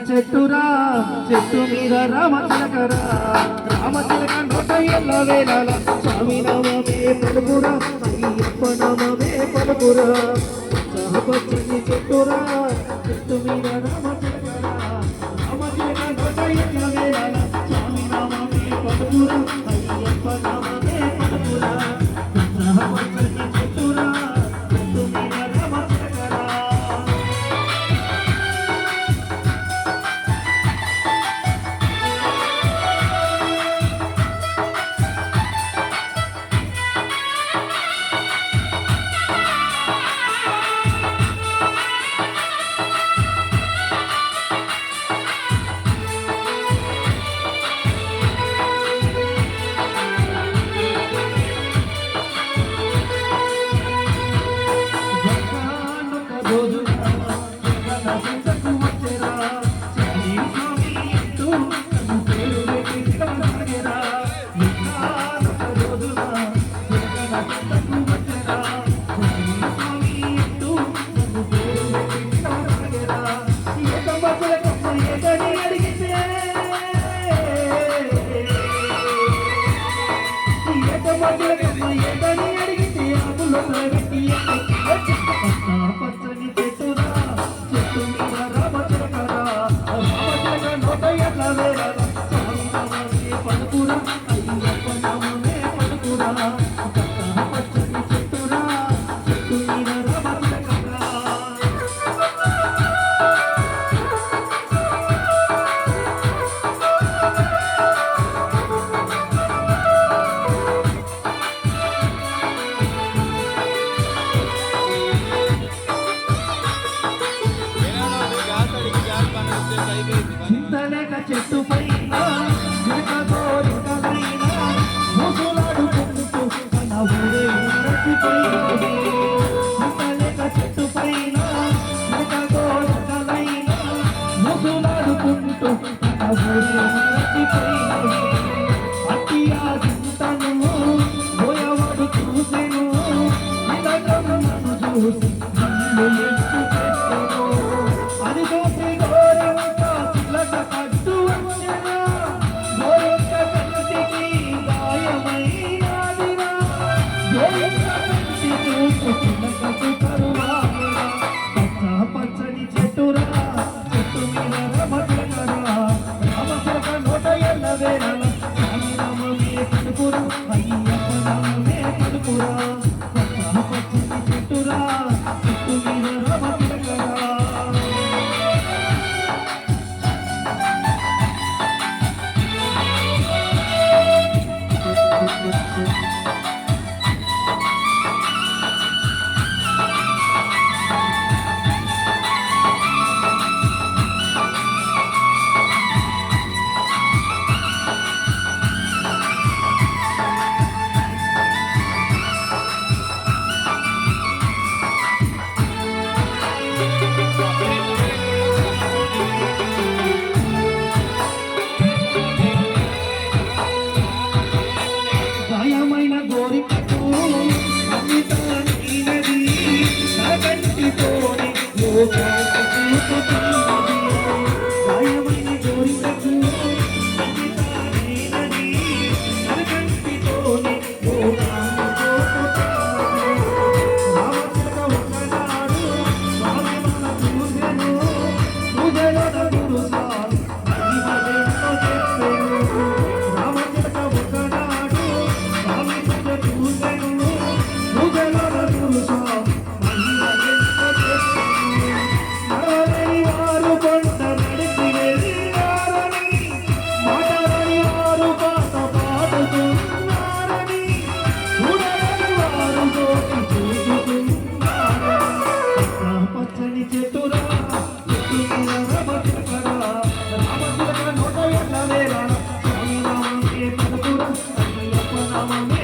చెట్టురా చెట్టు మీద రామచిలకరా రామచిలక నోట ఎల్ల వేళల స్వామి నామమే పలుకురా అయ్యప్ప నామమే పలుకురా పచ్చని చెట్టురా చెట్టు మీద రామచిలకరా రామచిలక నోట ఎల్ల వేళల స్వామి నామమే పలుకురా అయ్యప్ప నామమే పలుకురా పచ్చని చెట్టురా చెట్టు మీద రామచిలకరా పచ్చని చెట్టురా చెట్టు మీద రామచిలకరా రామచిలక నోట ఎల్ల వేళల స్వామి నామమే పలుకురా అయ్యప్ప నామమే పలుకురా పచ్చని చెట్టురా చెట్టు మీద రామచిలకరా చింతలేక చెట్టు పైన కోరికలైనా ముసులాడుకుంటూ మన ఊరే మరచిపోయినది చింతలేక చెట్టు పైన కోరికలైనా ముసులాడుకుంటూ మన ఊరే మరచిపోయినది అట్టి ఆ చింతను పోయవాడు చూసెను ఇదగమ్మను చూసి నన్ను ఎత్తు పెట్టెను అది చూసి పచ్చని చెట్టురా చెట్టు మీద రామచిలకరా రామచిలక నోట ఎల్ల వేళల స్వామి నామమే పలుకురా అయ్యప్ప నామమే పలుకురా పచ్చని చెట్టురా చెట్టు మీద రామచిలకరా పచ్చని చెట్టురా చెట్టు మీద రామచిలకరా రామచిలక నోట ఎల్ల వేళల స్వామి నామమే పలుకురా అయ్యప్ప నామమే